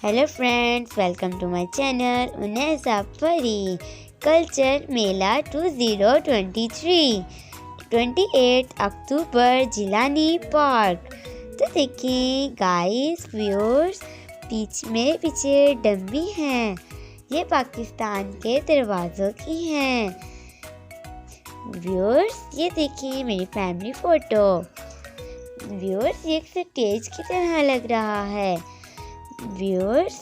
Hello friends, welcome to my channel उन्नैसा परी culture mela 2023 28 अक्टूबर जिलानी पार्क। तो देखिए गाइस व्यूअर्स, पीछे डम्मी हैं। ये पाकिस्तान के दरवाज़ों की हैं। व्यूअर्स ये देखिए मेरी फैमिली फ़ोटो। व्यूअर्स ये एक स्टेज की तरह लग रहा है। व्यूअर्स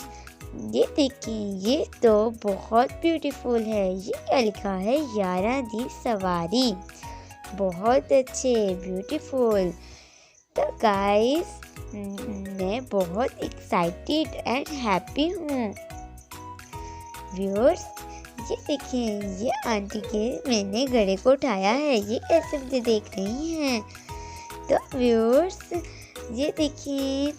ये देखिए, ये तो बहुत ब्यूटीफुल है। ये क्या लिखा है? 11 दी सवारी। बहुत अच्छे, ब्यूटीफुल। तो गाइस मैं बहुत एक्साइटेड एंड हैप्पी हूँ। व्यूअर्स ये देखिए, ये आंटी के मैंने घड़े को उठाया है। ये कैसे मुझे देख रही हैं? तो व्यूअर्स ये देखिए,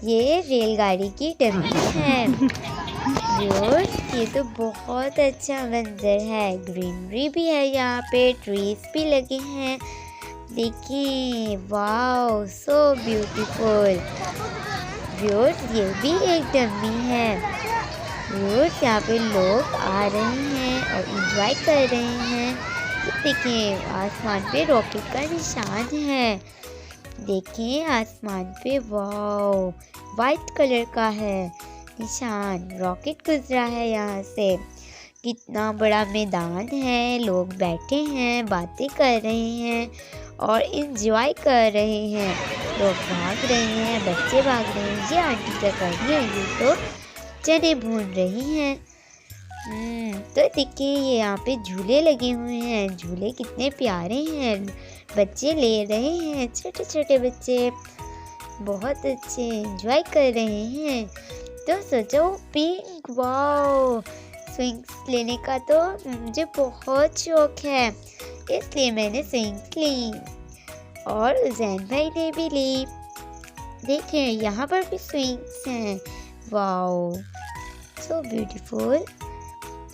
ये रेलगाड़ी की डब्बी है। व्यूअर्स ये तो बहुत अच्छा मंजर है। ग्रीनरी भी है, यहाँ पे ट्रीज भी लगे हैं। देखिए, वाओ सो ब्यूटीफुल। व्यूअर्स ये भी एक डब्बी है। व्यूअर्स यहाँ पे लोग आ रहे हैं और एंजॉय कर रहे हैं। देखिए आसमान पे रॉकेट का निशान है। देखिए आसमान पे, वाओ वाइट कलर का है निशान। रॉकेट गुजरा है यहाँ से। कितना बड़ा मैदान है, लोग बैठे हैं, बातें कर रहे हैं और एंजॉय कर रहे हैं। लोग भाग रहे हैं, बच्चे भाग रहे हैं। ये आंटी क्या कर रही है? ये तो चने भून रही हैं। तो देखिए ये यहाँ पे झूले लगे हुए हैं। झूले कितने प्यारे हैं, बच्चे ले रहे हैं। छोटे छोटे बच्चे बहुत अच्छे एंजॉय कर रहे हैं। तो सोचो पिंक, वाओ स्विंग्स लेने का तो मुझे बहुत शौक है, इसलिए मैंने स्विंग्स ली और उजैन भाई ने भी ली। देखिए यहाँ पर भी स्विंग्स हैं। Wow so beautiful.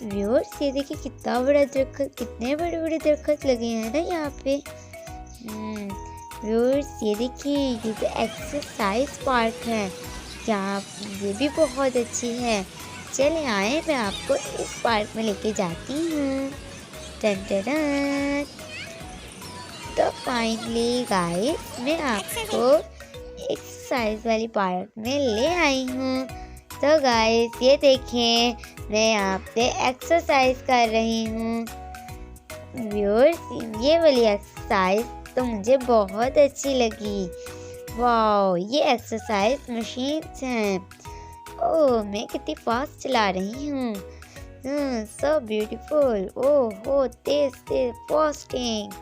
व्यूअर्स ये देखिए कितना बड़ा दरख्त, कितने बड़े बड़े दरख्त लगे हैं ना यहाँ पे। व्यूअर्स ये देखिए, ये तो एक्सरसाइज पार्क है। यहाँ ये भी बहुत अच्छी है। चले आए, मैं आपको इस पार्क में लेके जाती हूँ। टन टन। तो फाइनली गाइस मैं आपको एक्सरसाइज वाली पार्क में ले आई हूँ। तो गाइस ये देखें, मैं यहाँ पे एक्सरसाइज कर रही हूँ। व्यूअर्स ये वाली एक्सरसाइज तो मुझे बहुत अच्छी लगी। वाओ ये एक्सरसाइज मशीन्स हैं। ओह मैं कितनी फास्ट चला रही हूँ। So beautiful. ओह हो तेज तेज फास्टिंग।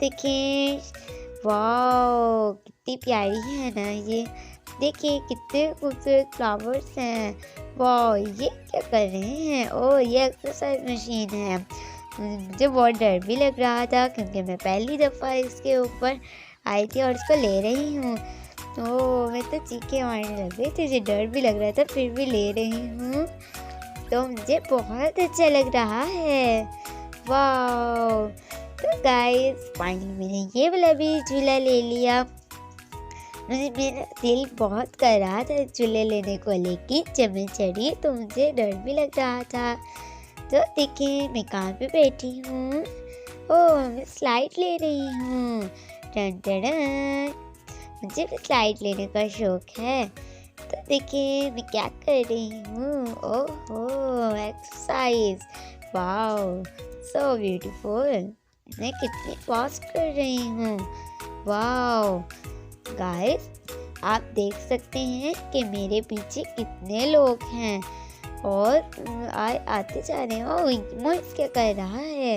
देखिए वाओ कितनी प्यारी है ना ये। देखिए कितने खूबसूरत फ्लावर्स हैं। वाह ये क्या कर रहे हैं? ओह ये एक्सरसाइज मशीन है। मुझे बहुत डर भी लग रहा था क्योंकि मैं पहली दफ़ा इसके ऊपर आई थी और इसको ले रही हूँ। तो मैं तो चीखें मारने लग गई थी, मुझे डर भी लग रहा था, फिर भी ले रही हूँ। तो मुझे बहुत अच्छा लग रहा है। वाह। तो गाइस फाइनली मैंने ये वाला भी झूला ले लिया। मुझे मेरा दिल बहुत कर रहा था झूले लेने को, लेकिन जब मैं चढ़ी तो मुझे डर भी लग रहा था। तो देखिए मैं कहाँ पे बैठी हूँ। ओह मैं स्लाइड ले रही हूँ। टन टन। मुझे भी स्लाइड लेने का शौक है। तो देखिए मैं क्या कर रही हूँ। ओहो एक्सरसाइज। Wow so beautiful. मैं कितनी फास्ट कर रही हूँ। वाओ गाइस आप देख सकते हैं कि मेरे पीछे कितने लोग हैं और आते जा रहे हैं। ओह मोइस क्या कर रहा है?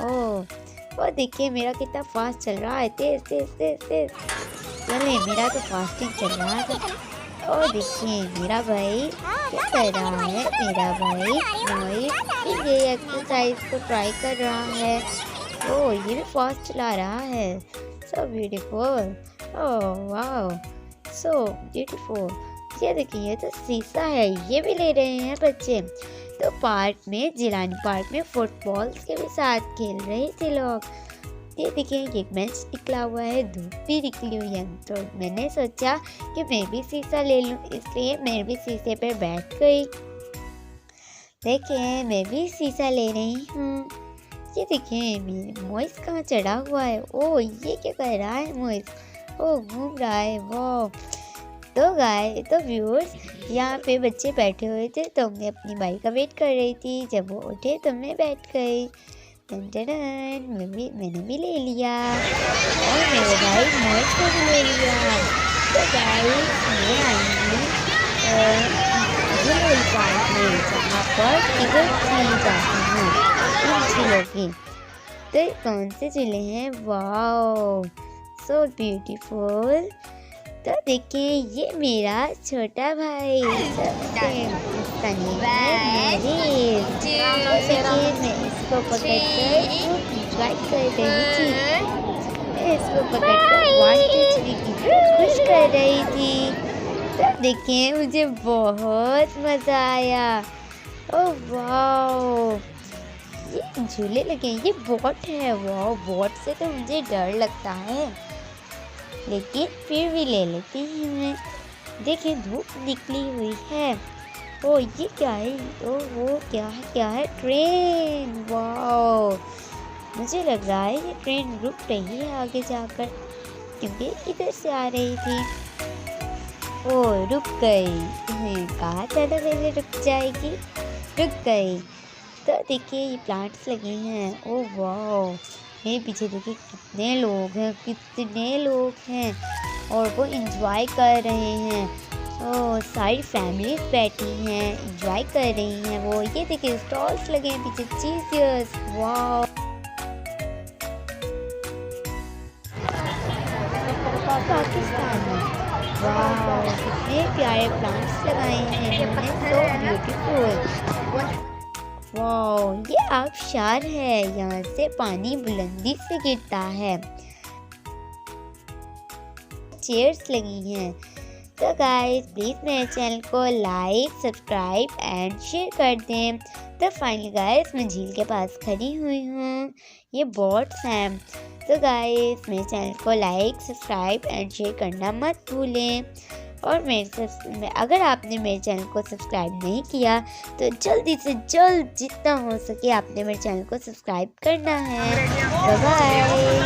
ओह देखिए मेरा कितना फास्ट चल रहा है। तेज तेज तेज तेज चले, मेरा तो फास्टिंग चल रहा था। और देखिए मेरा भाई क्या कर रहा है। मेरा भाई मोइस ये एक्सरसाइज को ट्राई कर रहा है। ओह ये भी फास्ट चला रहा है। So beautiful. Oh wow so beautiful. ये देखिए ये तो शीशा है, ये भी ले रहे हैं बच्चे। तो पार्क में, जिलानी पार्क में फुटबॉल के भी साथ खेल रहे थे लोग। ये देखिए एक बेंच निकला हुआ है, धूप भी निकली हुई है, तो मैंने सोचा कि मैं भी शीशा ले लूं, इसलिए मैं भी शीशे पर बैठ गई। देखिए मैं भी शीशा ले रही हूँ। ये देखिए मेरे मोइस कहाँ चढ़ा हुआ है। ओ ये क्या कर रहा है मोइस? ओ घूम रहा है। वाह। तो व्यूअर्स, यहाँ पे बच्चे बैठे हुए थे, तो मैं अपनी बाई का वेट कर रही थी। जब वो उठे तो मैं बैठ गई। टन मैंने भी ले लिया और मेरे भाई मोइस को भी ले लिया। तो गाइस मैं आई हूँ झूले पार्क में, जहाँ पर टिकट ली जाती है इन झूलों की। तो कौन से झूले हैं? Wow, so beautiful. तो देखिए ये मेरा छोटा भाई, इसका नाम है नरेश। देखिए मैं इसको पकड़कर खूब इंजॉय कर रही थी। मैं इसको पकड़कर 1 2 3 की खुश कर रही थी। तो देखिए मुझे बहुत मज़ा आया। ओह वाओ, ये झूले लगे हैं। ये बोट है। वाह, बोट से तो मुझे डर लगता है, लेकिन फिर भी ले लेती हूँ मैं। देखिए धूप निकली हुई है। ओ ये क्या है? ओ वो क्या है? ट्रेन। वाह, मुझे लग रहा है ये ट्रेन रुक रही है आगे जाकर, क्योंकि इधर से आ रही थी। ओ रुक गई। कहा था ना पहले रुक जाएगी, रुक गई। तो देखिए ये प्लांट्स लगे हैं। ओ वाह, मेरे पीछे देखिए कितने लोग हैं और वो एंजॉय कर रहे हैं। ओ सारी फैमिलीज बैठी हैं, एंजॉय कर रही हैं वो। ये देखिए स्टॉल्स लगे हैं पीछे, चीज़। वाह, पाकिस्तान में। वाह, कितने प्यारे प्लांट्स लगाए हैं इन्होंने, सो ब्यूटीफुल। वाह, ये आबशार है, यहाँ से पानी बुलंदी से गिरता है। चेयर्स लगी हैं। तो गाइस प्लीज़ मेरे चैनल को लाइक, सब्सक्राइब एंड शेयर कर दें। तो फाइनली गाइस मैं झील के पास खड़ी हुई हूँ, ये बोट्स हैं। तो गाइस मेरे चैनल को लाइक, सब्सक्राइब एंड शेयर करना मत भूलें। और अगर आपने मेरे चैनल को सब्सक्राइब नहीं किया तो जल्दी से जल्द जितना हो सके आपने मेरे चैनल को सब्सक्राइब करना है। Bye bye.